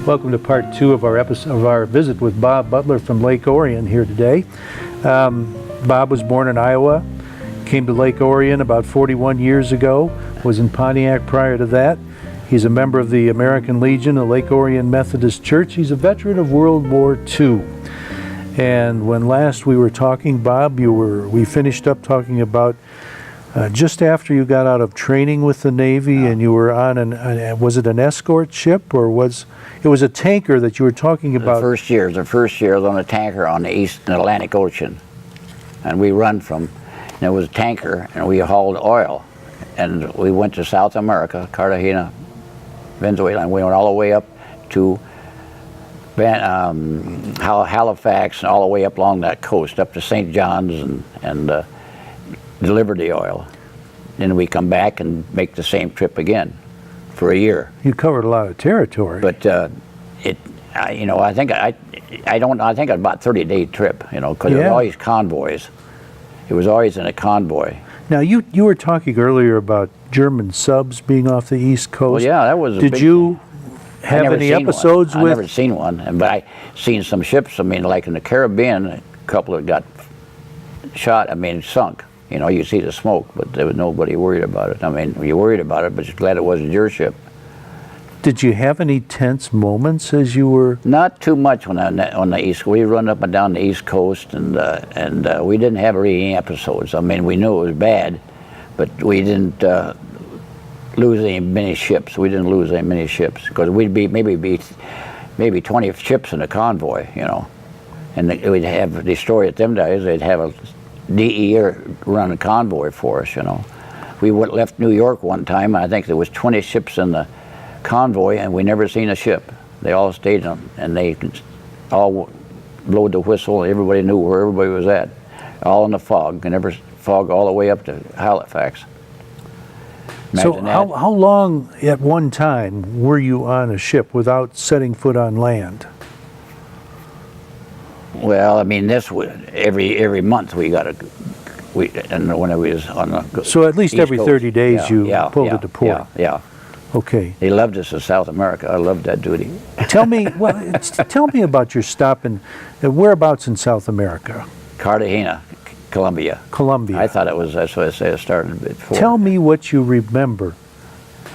Welcome to part 2 of our episode of our visit with Bob Butler from Lake Orion here today. Bob was born in Iowa, came to Lake Orion about 41 years ago, was in Pontiac prior to that. He's a member of the American Legion, the Lake Orion Methodist Church. He's a veteran of World War II. And when last we were talking, Bob, we finished up talking about just after you got out of training with the Navy, and you were on was it an escort ship, or was a tanker that you were talking about? The first year was on a tanker on the East Atlantic Ocean, and we run from, and it was a tanker, and we hauled oil, and we went to South America, Cartagena, Venezuela, and we went all the way up to Halifax, and all the way up along that coast, up to St. John's, and deliver the oil. Then we come back and make the same trip again for a year. You covered a lot of territory. But I think about 30-day trip, because it was always convoys. It was always in a convoy. Now you were talking earlier about German subs being off the East Coast. Well, yeah, that was. Did you have any episodes with? I've never seen one, but I seen some ships. I mean, like in the Caribbean, a couple that got shot. I mean, sunk. You see the smoke, but there was nobody worried about it. I mean, you worried about it, but you're glad it wasn't your ship. Did you have any tense moments as you were? Not too much on the East. We run up and down the East Coast, and we didn't have really any episodes. I mean, we knew it was bad, but we didn't lose many ships. We didn't lose many ships because we'd be maybe 20 ships in a convoy, and we'd have destroy at them days. They'd have a DE run a convoy for us, We left New York one time, and I think there was 20 ships in the convoy, and we never seen a ship. They all stayed on, and they all blowed the whistle. Everybody knew where everybody was at, all in the fog, and every fog all the way up to Halifax. Imagine so how long at one time were you on a ship without setting foot on land? Well, I mean, this was every month and when it was on the so at least East every Coast. 30 days you pulled it to port. Yeah. Okay. They loved us in South America. I loved that duty. Tell me about your stop in whereabouts in South America? Cartagena, Colombia. Colombia. I thought that's what I said. It started before. Tell me what you remember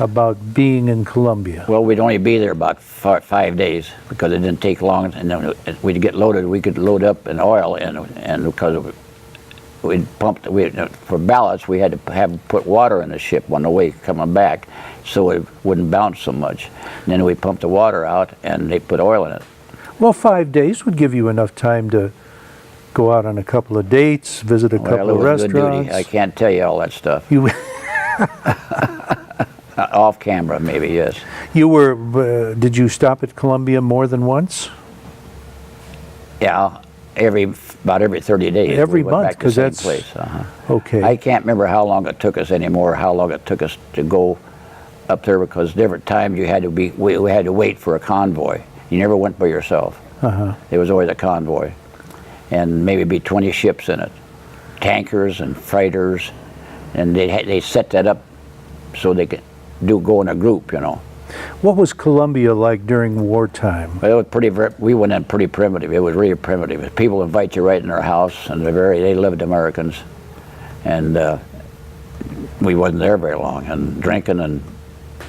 about being in Colombia. Well, we'd only be there about 5 days because it didn't take long, and then we'd get loaded. We could load up in oil, and because we'd pumped, for ballots, we had to put water in the ship on the way coming back, so it wouldn't bounce so much. And then we pumped the water out, and they put oil in it. Well, 5 days would give you enough time to go out on a couple of dates, visit a couple of restaurants. Good duty. I can't tell you all that stuff. Off camera, maybe, yes. You were, did you stop at Colombia more than once? Yeah, about every 30 days. Every we went month, back to the same that's place. Okay. I can't remember how long it took us anymore, how long it took us to go up there, because different times we had to wait for a convoy. You never went by yourself. There was always a convoy, and maybe be 20 ships in it, tankers and freighters, and they set that up so they could go in a group, What was Colombia like during wartime? Well, it was we went in pretty primitive. It was really primitive. People invite you right in their house, and they lived Americans, and we wasn't there very long, and drinking, and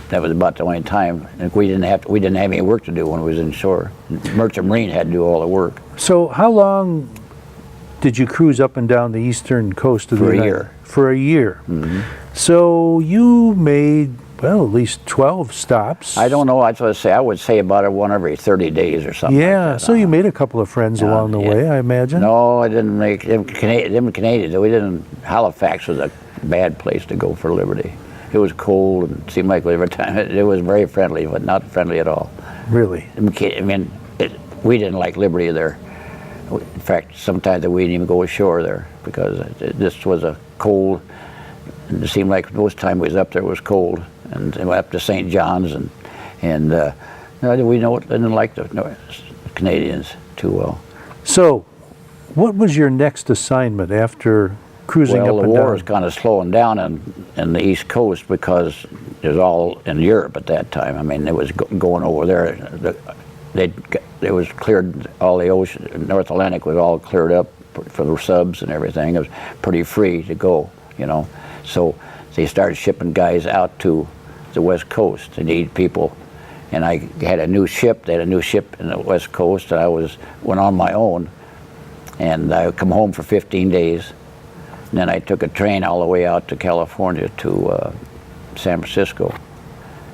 that was about the only time. And we didn't have any work to do when we was inshore. Merchant Marine had to do all the work. So how long did you cruise up and down the eastern coast of the United? For a year. For a year. Mm-hmm. So you made, well, at least 12 stops. I don't know. I would say about one every 30 days or something. Yeah. Like that. So you made a couple of friends along the way, I imagine. No, I didn't make them Canadians. Halifax was a bad place to go for liberty. It was cold, and it seemed like every time it was very friendly, but not friendly at all. Really? I mean, we didn't like liberty there. In fact, sometimes we didn't even go ashore there because this was a cold. And it seemed like most time we was up there it was cold, and went up to St. John's, and we didn't like the Canadians too well. So, what was your next assignment after cruising up and down? Well, the war was kind of slowing down in the East Coast because it was all in Europe at that time. I mean, it was going over there. it was cleared, all the ocean, North Atlantic was all cleared up for the subs and everything. It was pretty free to go, you know. So they started shipping guys out to the West Coast to need people. And I had a new ship. They had a new ship in the West Coast, and I went on my own. And I would come home for 15 days. And then I took a train all the way out to California to San Francisco.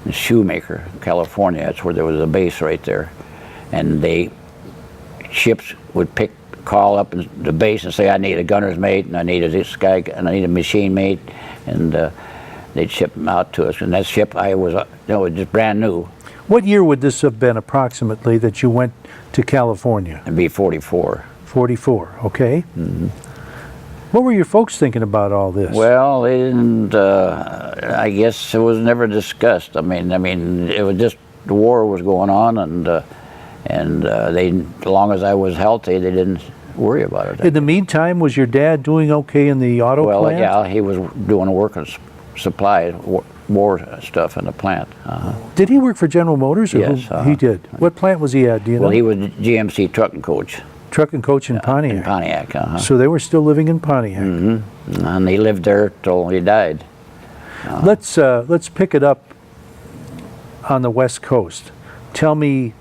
In Shoemaker, California, that's where there was a base right there. And ships would call up the base and say, I need a gunner's mate, and I need this guy, and I need a machine mate. And they'd ship them out to us. And that ship, it was just brand new. What year would this have been approximately that you went to California? It'd be 44. 44, okay. Mm-hmm. What were your folks thinking about all this? Well, they didn't, I guess it was never discussed. I mean, it was just, the war was going on, and as long as I was healthy, they didn't worry about it. In the meantime, was your dad doing okay in the auto plant? Well, yeah, he was doing work on supplies, war stuff in the plant. Did he work for General Motors? Or Yes. He did. What plant was he at, do you know? Well, he was GMC truck and coach. Truck and coach in Pontiac. In Pontiac, So they were still living in Pontiac. Mm-hmm. And he lived there till he died. Let's pick it up on the West Coast. Tell me,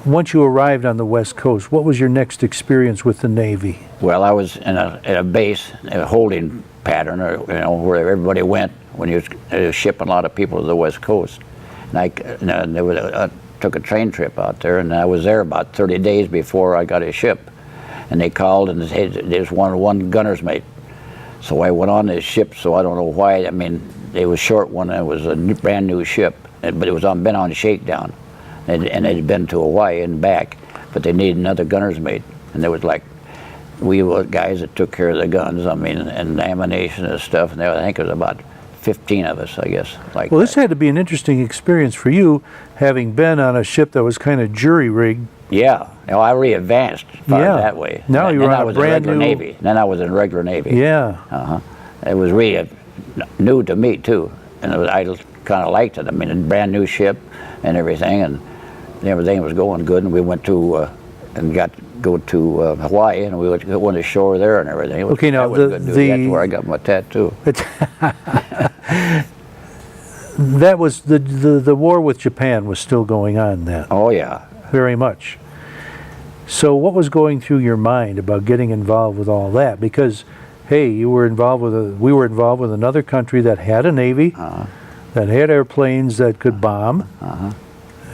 once you arrived on the West Coast, what was your next experience with the Navy? Well, I was in a base, a holding pattern, where everybody went when he was shipping a lot of people to the West Coast. And I took a train trip out there, and I was there about 30 days before I got a ship. And they called and said they just wanted one gunner's mate. So I went on this ship, so I don't know why. I mean, they was short one, and it was a brand new ship, but it was been on shakedown. And it had been to Hawaii and back, but they needed another gunner's mate. And there was we were guys that took care of the guns, and ammunition and stuff, and I think it was about 15 of us, I guess. Well, this had to be an interesting experience for you, having been on a ship that was kind of jury-rigged. Yeah, I re-advanced that way. Now you were on a brand new Navy. Then I was in regular Navy. Yeah. It was really new to me too, and I kind of liked it. I mean, a brand new ship and everything, and everything was going good. And we went to and got to go to Hawaii, and we went on the shore there and everything. Okay, now that's where I got my tattoo. That was the war with Japan was still going on then. Oh yeah, very much. So what was going through your mind about getting involved with all that? Because hey, we were involved with another country that had a navy, that had airplanes that could bomb,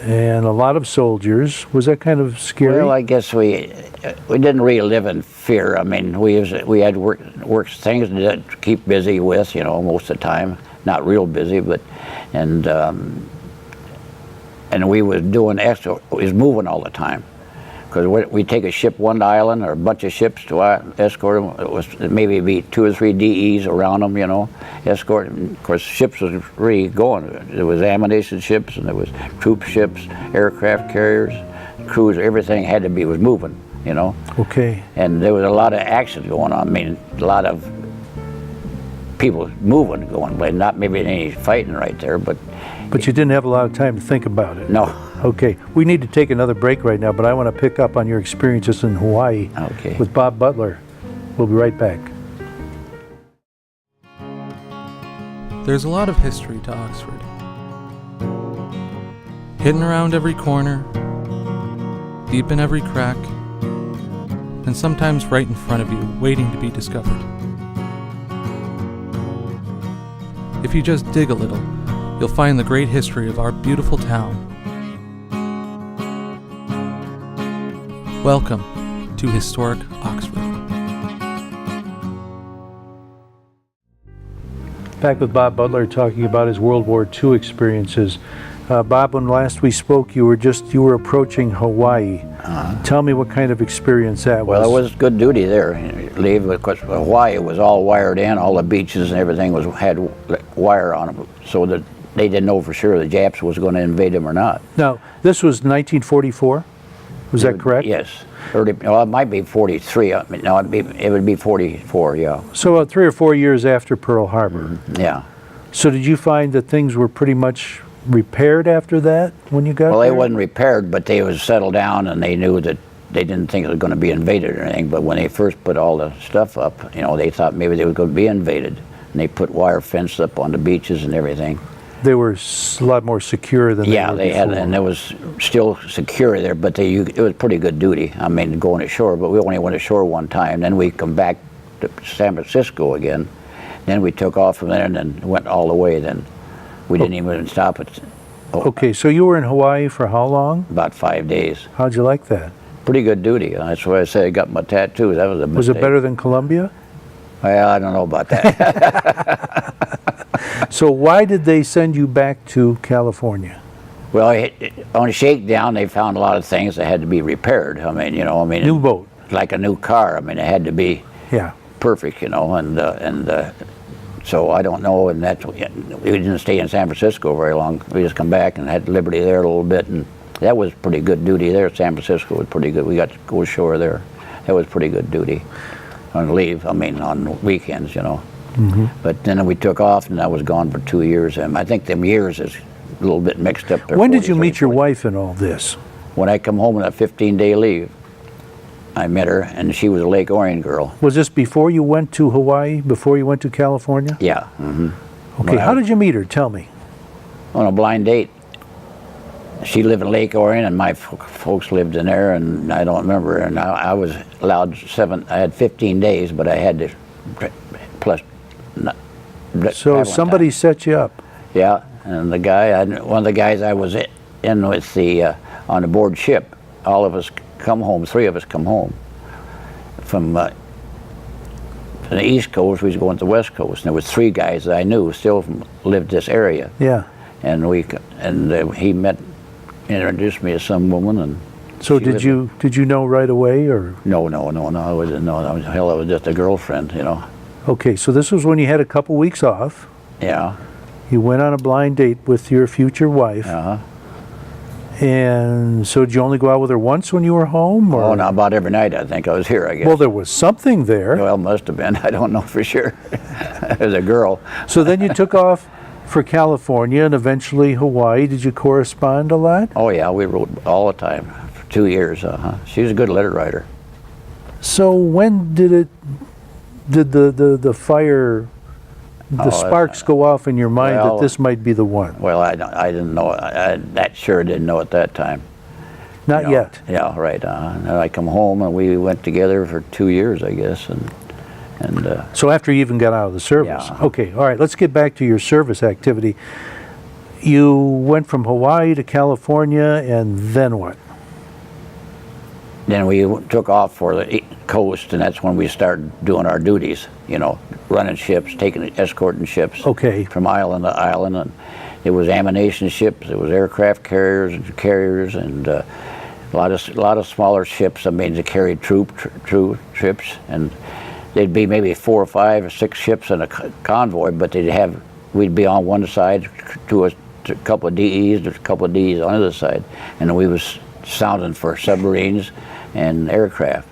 and a lot of soldiers. Was that kind of scary? Well, I guess we didn't really live in fear. I mean, we had work things to keep busy with, most of the time. Not real busy, but and we was doing extra. We was moving all the time, because we take a ship one island or a bunch of ships to escort them. It was maybe be 2 or 3 DEs around them, escort. And of course, ships was really going. There was ammunition ships, and there was troop ships, aircraft carriers, cruisers. Everything was moving, Okay. And there was a lot of action going on. I mean, a lot of people moving, going, but not maybe any fighting right there, but you didn't have a lot of time to think about it. No. Okay, we need to take another break right now, but I want to pick up on your experiences in Hawaii with Bob Butler. We'll be right back. There's a lot of history to Oxford. Hidden around every corner, deep in every crack, and sometimes right in front of you, waiting to be discovered. If you just dig a little, you'll find the great history of our beautiful town. Welcome to Historic Oxford. Back with Bob Butler talking about his World War II experiences. Bob, when last we spoke, you were approaching Hawaii. Tell me what kind of experience that was. Well, it was good duty there. Leave, because Hawaii was all wired in. All the beaches and everything had wire on them, so that they didn't know for sure the Japs was going to invade them or not. Now, this was 1944. Was that correct? Yes. It might be 43. I mean, no, it would be 44. Yeah. So about 3 or 4 years after Pearl Harbor. Yeah. So did you find that things were pretty much repaired after that when you got Well, there? they wasn't repaired, but they was settled down, and they knew that they didn't think it was going to be invaded or anything. But when they first put all the stuff up, you know, they thought maybe they were going to be invaded, and they put wire fence up on the beaches and everything. They were a lot more secure than Yeah, they were they had, before. and it was still secure there, but it was pretty good duty. I mean, going ashore, but we only went ashore one time. Then we come back to San Francisco again. Then we took off from there and then went all the way. Then we didn't even stop at Okay, so you were in Hawaii for how long? about 5 days. How'd you like that? Pretty good duty. That's why I say I got my tattoos. That was a mistake. Was it better than Colombia? Well, I don't know about that. So why did they send you back to California? Well, on a shakedown, they found a lot of things that had to be repaired. I mean, you know, New boat. like a new car. I mean, it had to be Yeah. perfect, you know, and so I don't know, and we didn't stay in San Francisco very long. We just come back and had Liberty there a little bit, and that was pretty good duty there. San Francisco was pretty good. We got to go ashore there. That was pretty good duty on leave. I mean, on weekends, you know. Mm-hmm. But then we took off, and I was gone for 2 years, and I think them years is a little bit mixed up there. When did you 40, meet your 40. wife in all this? When I come home on a 15-day leave, I met her, and she was a Lake Orion girl. Was this before you went to Hawaii, before you went to California? Yeah. Mm-hmm. Okay, how did you meet her? Tell me. On a blind date. She lived in Lake Orion, and my folks lived in there, and I don't remember. And I was allowed I had 15 days, but I had to plus. So somebody set you up. Yeah, and one of the guys I was in with on the board ship, all of us come home, 3 of us come home from the East Coast. We was going to the West Coast, and there was 3 guys that I knew still lived this area. Yeah. And he introduced me to some woman, and So she did lived- you know right away, or? No, I wasn't. No, I was just a girlfriend, you know. Okay, so this was when you had a couple weeks off. Yeah. You went on a blind date with your future wife. Uh-huh. And so did you only go out with her once when you were home? Or? Oh, no, about every night I think I was here, I guess. Well, there was something there. Well, must have been. I don't know for sure. As a girl. So then you took off for California and eventually Hawaii. Did you correspond a lot? Oh yeah, we wrote all the time for 2 years. She was a good letter writer. So when did the fire, the sparks go off in your mind well, that this might be the one? Well, I didn't know. That sure didn't know at that time. Not You know? yet. Yeah, right. And I come home and we went together for 2 years, I guess, and So after you even got out of the service. Yeah. Okay, all right, let's get back to your service activity. You went from Hawaii to California, and then what? then we took off for the coast, and that's when we started doing our duties. You know, running ships, escorting ships. Okay. From island to island, and it was ammunition ships, it was aircraft carriers, and a lot of smaller ships. I mean, to carry troops, and there'd be maybe 4 or 5 or 6 ships in a convoy, but we'd be on one side to a couple of DEs, there's a couple of DEs on the other side, and we was sounding for submarines and aircraft.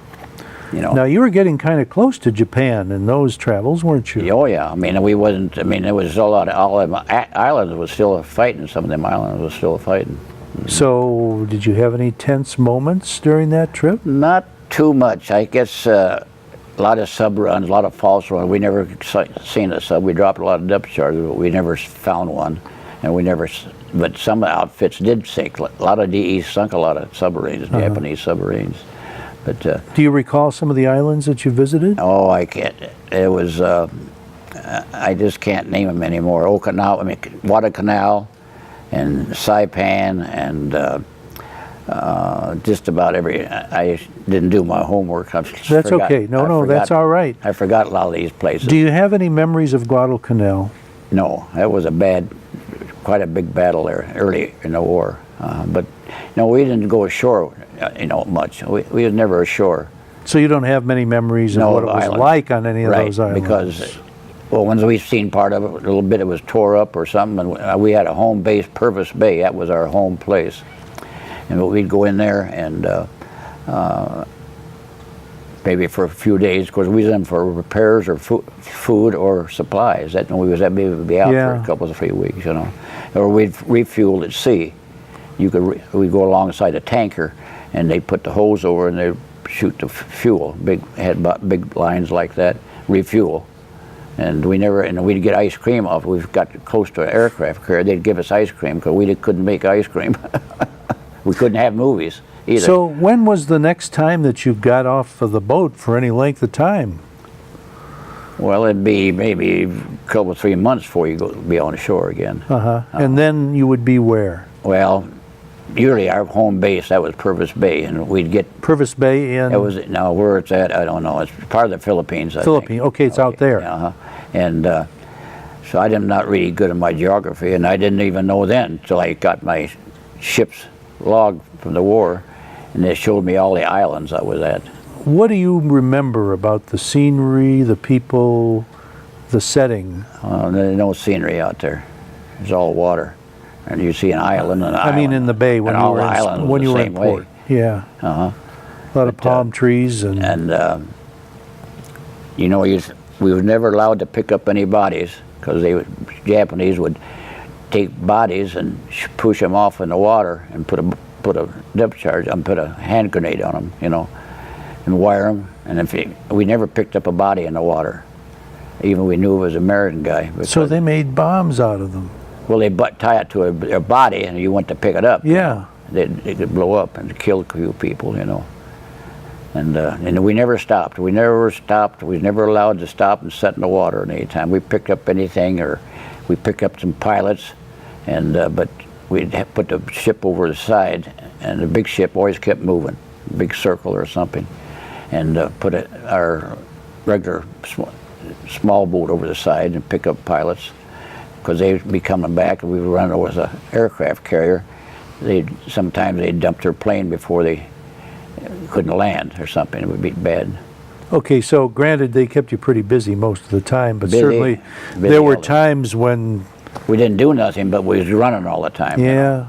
You know. Now, you were getting kind of close to Japan in those travels, weren't you? Oh yeah, I mean we wasn't. I mean there was a lot of all of them islands was still fighting. Some of them islands was still fighting. So, did you have any tense moments during that trip? Not too much, I guess. A lot of sub runs, a lot of false runs. We never seen a sub. We dropped a lot of depth charges, but we never found one, and we never. But some outfits did sink. A lot of DEs sunk a lot of submarines, Japanese submarines. But Do you recall some of the islands that you visited? oh, I can't. It was. I just can't name them anymore. Okinawa, I mean Guadalcanal, and Saipan, and just about every. I didn't do my homework. That's okay. No, that's all right. I forgot a lot of these places. Do you have any memories of Guadalcanal? No, that was quite a big battle there early in the war. But we didn't go ashore, much. We was never ashore. So you don't have many memories of what it was island. like on any of Right, those islands? because, well, when we've seen part of it, a little bit it was tore up or something, and we had a home base, Purvis Bay. That was our home place. And we'd go in there and maybe for a few days, because we was in for repairs or food or supplies. That when we was maybe we'd be out for a couple of 3 weeks, you know, or we'd refuel at sea. You could we'd go alongside a tanker, and they put the hose over and they shoot the fuel. Had big lines like that, refuel. And we'd get ice cream off. We've got close to an aircraft carrier. They'd give us ice cream because we couldn't make ice cream. We couldn't have movies either. So when was the next time that you got off of the boat for any length of time? Well, it'd be maybe a couple, 3 months before you be on the shore again. And then you would be where? Well, usually our home base, that was Purvis Bay, and we'd get... Purvis Bay in... It was, now where it's at, I don't know. It's part of the Philippines, I think. Okay, it's out there. And so I'm not really good at my geography, and I didn't even know then until I got my ship's log from the war, and they showed me all the islands I was at. What do you remember about the scenery, the people, the setting? There's no scenery out there. It's all water. And you see an island and an island. I mean in the bay when you were in port. Yeah. A lot of palm trees and... And, you know, we were never allowed to pick up any bodies because Japanese would take bodies and push them off in the water and put a depth charge and put a hand grenade on them, you know, and wire them. And we never picked up a body in the water, even we knew it was an American guy. So they made bombs out of them. Well, they tie it to a body, and you went to pick it up. Yeah. It could blow up and kill a few people, you know. And we never stopped. We never stopped. We was never allowed to stop and sit in the water at any time. We picked up anything, or we picked up some pilots, and but we'd put the ship over the side, and the big ship always kept moving, big circle or something, and put our regular small boat over the side and pick up pilots, because they'd be coming back, and we would run over as an aircraft carrier. Sometimes they'd dump their plane before they couldn't land or something. It would be bad. Okay, so granted they kept you pretty busy most of the time, but Busy certainly there were times when... We didn't do nothing, but we was running all the time. Yeah.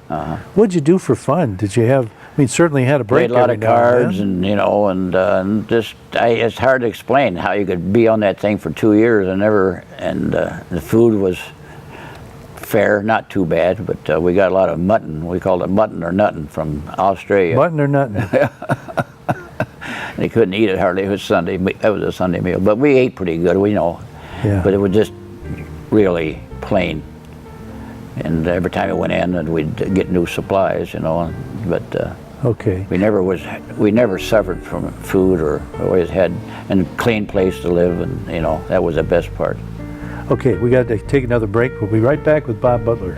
What'd you do for fun? Did you have... I mean, certainly had a break Played a lot every of now and cards, then. and you know, and just it's hard to explain how you could be on that thing for 2 years and never. And the food was fair, not too bad, but we got a lot of mutton. We called it mutton or nuttin from Australia. Mutton or nothing. They couldn't eat it hardly. It was Sunday. That was a Sunday meal, but we ate pretty good. We know. Yeah. But it was just really plain. And every time we went in, and we'd get new supplies, you know. But okay. we never suffered from food, or always had a clean place to live, and you know that was the best part. Okay, we got to take another break. We'll be right back with Bob Butler.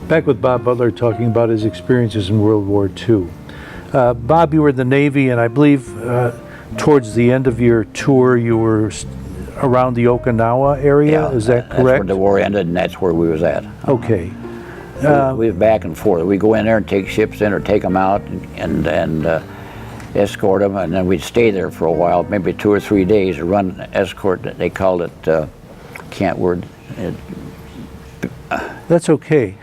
Back with Bob Butler talking about his experiences in World War II. Bob, you were in the Navy, and I believe towards the end of your tour you were around the Okinawa area, is that correct? That's where the war ended, and that's where we was at. Okay. We was back and forth. We go in there and take ships in or take them out and escort them, and then we'd stay there for a while, maybe 2 or 3 days, run escort. They called it, can't word. That's okay.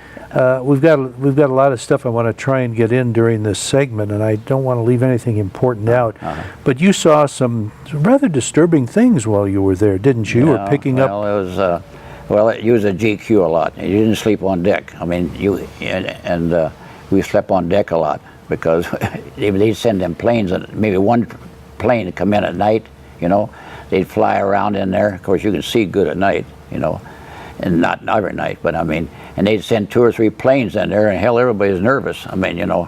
We've got a lot of stuff I want to try and get in during this segment, and I don't want to leave anything important out. But you saw some rather disturbing things while you were there, didn't you? Yeah, or picking it up. was you used a GQ a lot. You didn't sleep on deck. I mean, we slept on deck a lot because they'd send them planes, and maybe one plane to come in at night. You know, they'd fly around in there. Of course, you can see good at night. You know. And not every night, but I mean, and they'd send 2 or 3 planes in there, and hell, everybody's nervous. I mean, you know,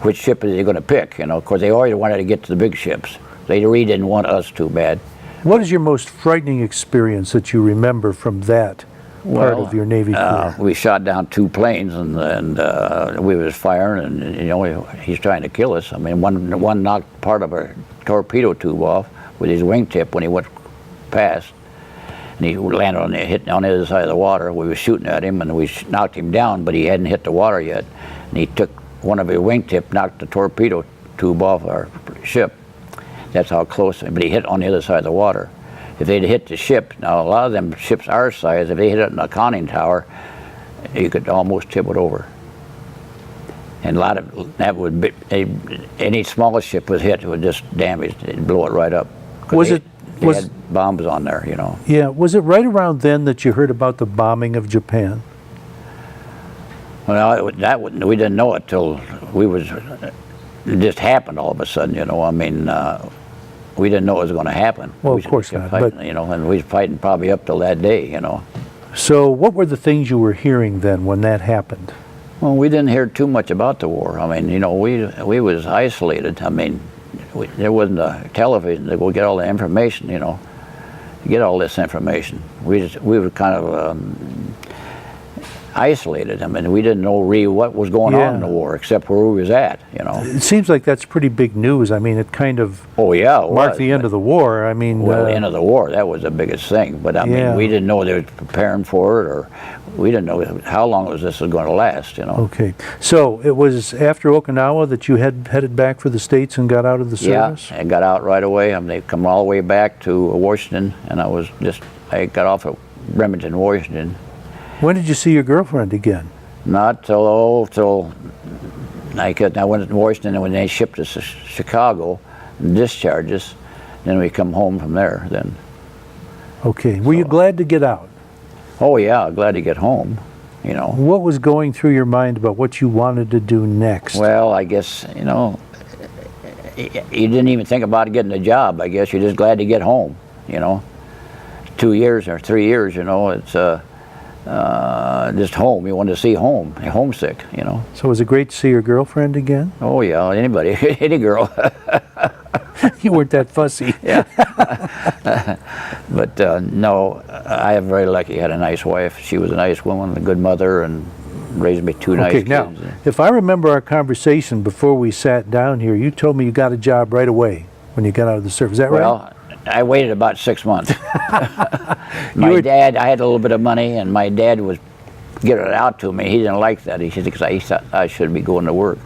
which ship is they going to pick? You know, of course, they always wanted to get to the big ships. They really didn't want us too bad. What is your most frightening experience that you remember from that part of your Navy career? We shot down 2 planes, and we was firing, and you know, he's trying to kill us. I mean, one knocked part of a torpedo tube off, with his wingtip when he went past. And he landed on the, hit on the other side of the water. We were shooting at him, and we knocked him down, but he hadn't hit the water yet. And he took one of his wingtip, knocked the torpedo tube off our ship. That's how close, but he hit on the other side of the water. If they'd hit the ship, now a lot of them ships our size, if they hit it in a conning tower, you could almost tip it over. And a lot of that would be, any small ship was hit, it would just damage, it'd blow it right up. They had bombs on there, you know. Yeah, was it right around then that you heard about the bombing of Japan? Well, we didn't know it till it just happened all of a sudden, you know. I mean, we didn't know it was going to happen. Well, of course not. Fighting, but, you know, and we was fighting probably up till that day, you know. So what were the things you were hearing then when that happened? Well, we didn't hear too much about the war. I mean, you know, we was isolated. I mean, there wasn't a television to go get all the information, you know, get all this information. We were kind of isolated. I mean, we didn't know really what was going on in the war except where we was at, you know. It seems like that's pretty big news. I mean, it kind of marked the end of the war. I mean, well, the end of the war, that was the biggest thing. But I mean, we didn't know they were preparing for it, or we didn't know how long this was going to last, you know. Okay, so it was after Okinawa that you headed back for the States and got out of the service? Yeah, I got out right away. I mean, they come all the way back to Washington, and I got off at Bremerton, Washington. When did you see your girlfriend again? Not till I went to Washington, and when they shipped us to Chicago and discharged us, then we come home from there then. Okay, were you glad to get out? Oh yeah, glad to get home, you know. What was going through your mind about what you wanted to do next? Well, I guess, you know, you didn't even think about getting a job. I guess you're just glad to get home, you know. 2 years or 3 years, you know, it's just home. You wanted to see home. You're homesick, you know. So was it great to see your girlfriend again? Oh yeah, anybody, any girl. You weren't that fussy. Yeah. But no, I am very lucky. I had a nice wife. She was a nice woman, a good mother, and raised me two nice kids. Now, if I remember our conversation before we sat down here, you told me you got a job right away when you got out of the service. Is that right? Well, I waited about 6 months. My dad, I had a little bit of money, and my dad was getting it out to me. He didn't like that. He said, because he thought I should be going to work.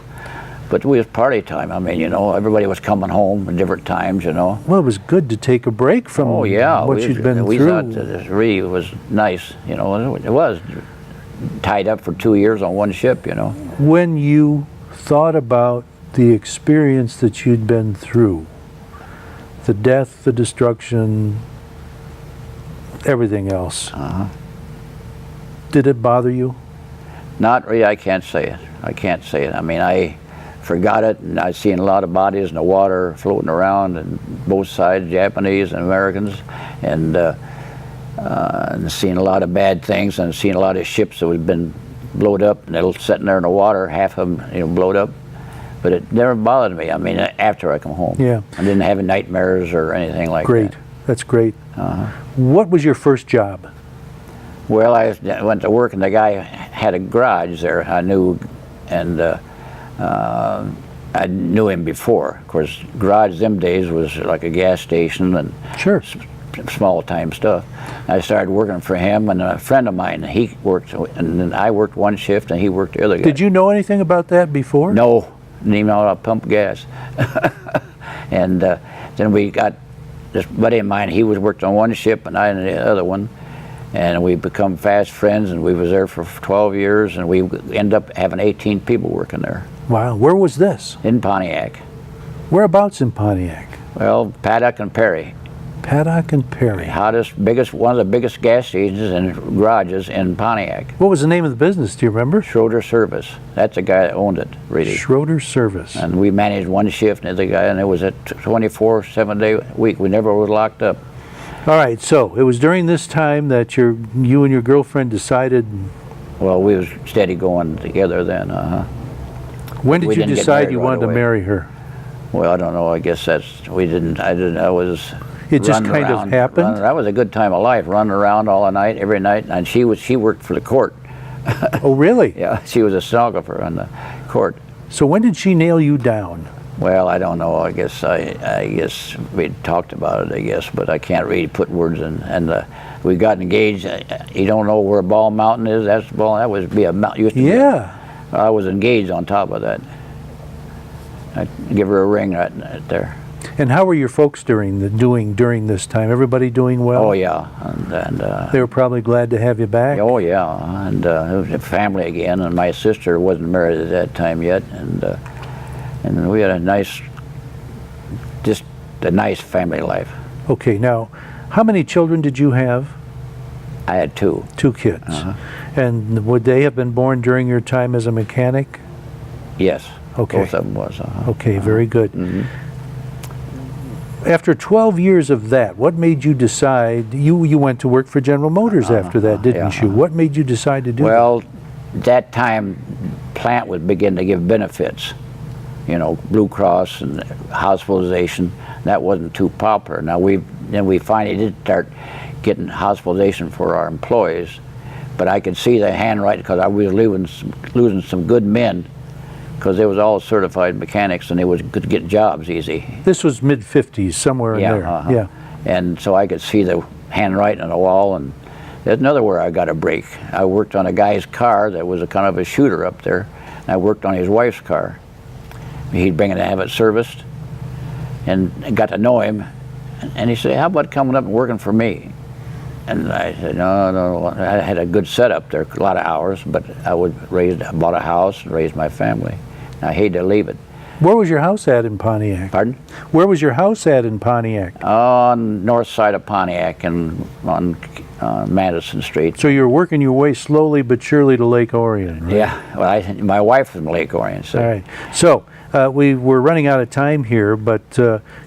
But it was party time. I mean, you know, everybody was coming home at different times, you know. Well, it was good to take a break from what you'd been through. We thought that it really was nice, you know. It was tied up for 2 years on one ship, you know. When you thought about the experience that you'd been through, the death, the destruction, everything else, did it bother you? Not really. I can't say it. I can't say it. I mean, I forgot it, and I've seen a lot of bodies in the water floating around, and both sides, Japanese and Americans, and seen a lot of bad things, and seen a lot of ships that have been blowed up, and they're sitting there in the water, half of them, you know, blowed up. But it never bothered me. I mean, after I come home. Yeah. I didn't have nightmares or anything like that. Great. That's great. What was your first job? Well, I went to work, and the guy had a garage there. I knew, and I knew him before. Of course, garage them days was like a gas station and small time stuff. I started working for him, and a friend of mine, he worked, and then I worked one shift, and he worked the other. Did you know anything about that before? No. Didn't even know how to pump gas. And then we got this buddy of mine. He was worked on one ship, and I on the other one. And we become fast friends, and we was there for 12 years, and we ended up having 18 people working there. Wow. Where was this? In Pontiac. Whereabouts in Pontiac? Well, Paddock and Perry. Paddock and Perry. One of the biggest gas stations and garages in Pontiac. What was the name of the business? Do you remember? Schroeder Service. That's the guy that owned it, really. Schroeder Service. And we managed one shift, and the guy, and it was a 24, 7-day week. We never were locked up. All right, so it was during this time that you and your girlfriend decided. Well, we was steady going together then. When did you decide you wanted to marry her? Well, I don't know. I guess we didn't. I was. It just kind of happened? That was a good time of life, running around all the night, every night. And she worked for the court. Oh, really? Yeah, she was a stenographer on the court. So when did she nail you down? Well, I don't know. I guess we talked about it. I guess, but I can't really put words in. And we got engaged. You don't know where Ball Mountain is? That's Ball. That was be a mountain. Used to be I was engaged on top of that. I'd give her a ring right there. And how were your folks during this time? Everybody doing well? Oh yeah, and they were probably glad to have you back. Oh yeah, and it was a family again. And my sister wasn't married at that time yet, and we had a nice family life. Okay, now, how many children did you have? I had two. 2 kids. And would they have been born during your time as a mechanic? Yes. Okay. Both of them was. Okay, very good. After 12 years of that, what made you decide, you went to work for General Motors after that, didn't you? What made you decide to do that? Well, that time, plant would begin to give benefits. You know, Blue Cross and hospitalization. That wasn't too popular. Now then we finally did start getting hospitalization for our employees, but I could see the handwriting because I was losing some good men, because they was all certified mechanics and they could get jobs easy. This was mid-50s, somewhere in there. Yeah. And so I could see the handwriting on the wall. And there's another where I got a break. I worked on a guy's car that was a kind of a shooter up there. And I worked on his wife's car. He'd bring it to have it serviced, and I got to know him. And he said, "How about coming up and working for me?" And I said, no. I had a good setup there, a lot of hours, but I bought a house and raised my family. I hated to leave it. Where was your house at in Pontiac? Pardon? Where was your house at in Pontiac? On north side of Pontiac and on Madison Street. So you're working your way slowly but surely to Lake Orion, right? Yeah, well, my wife was from Lake Orion. So. All right. So we were running out of time here, but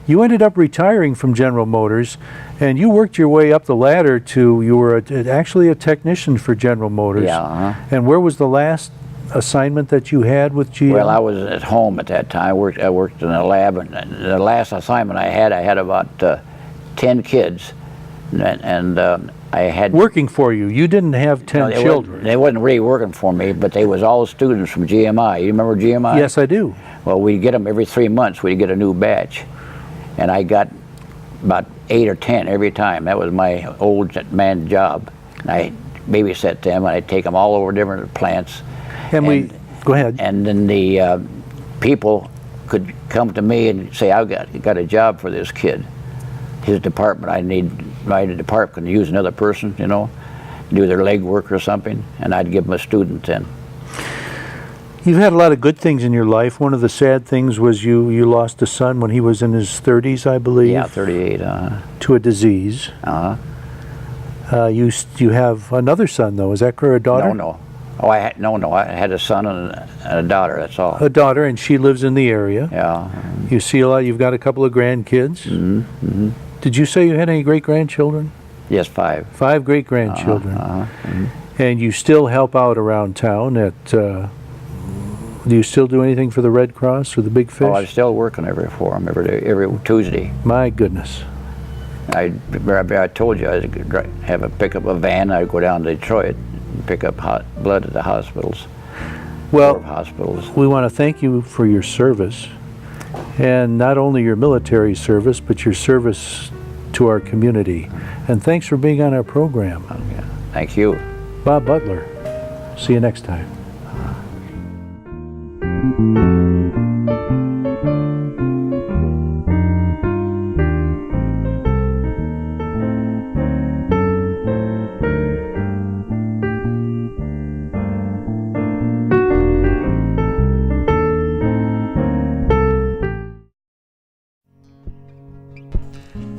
you ended up retiring from General Motors, and you worked your way up the ladder to, you were actually a technician for General Motors. Yeah. And where was the last assignment that you had with GM? Well, I was at home at that time. I worked in a lab, and the last assignment I had about 10 kids, and I had working for you. You didn't have 10 children. They wasn't really working for me, but they was all students from GMI. You remember GMI? Yes, I do. Well, we'd get them every 3 months. We'd get a new batch, and I got about 8 or 10 every time. That was my old man job. And I babysat them, and I'd take them all over different plants. And go ahead. And then the people could come to me and say, "I've got a job for this kid. His department, my department can use another person, you know, do their leg work or something," and I'd give them a student then. You've had a lot of good things in your life. One of the sad things was you lost a son when he was in his 30s, I believe. Yeah, 38. To a disease. You have another son, though. Is that correct? A daughter? No. Oh, I had a son and a daughter. That's all. A daughter, and she lives in the area. Yeah. You see a lot. You've got a couple of grandkids. Mm-hmm. Did you say you had any great grandchildren? Yes, 5. 5 great grandchildren. And you still help out around town at. Do you still do anything for the Red Cross or the Big Fish? Oh, I'm still working for them every Tuesday. My goodness. I told you I'd pick up a van. I'd go down to Detroit and pick up blood at the hospitals. Well, hospitals. We want to thank you for your service, and not only your military service, but your service to our community. And thanks for being on our program. Okay. Thank you. Bob Butler. See you next time.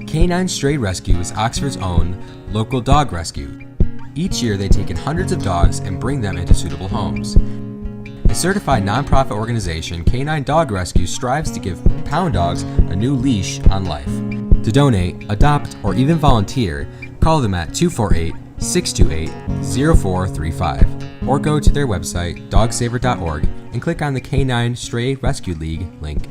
Canine Stray Rescue is Oxford's own local dog rescue. Each year they take in hundreds of dogs and bring them into suitable homes. A certified nonprofit organization, Canine Dog Rescue strives to give pound dogs a new leash on life. To donate, adopt, or even volunteer, call them at 248-628-0435 or go to their website, dogsaver.org, and click on the Canine Stray Rescue League link.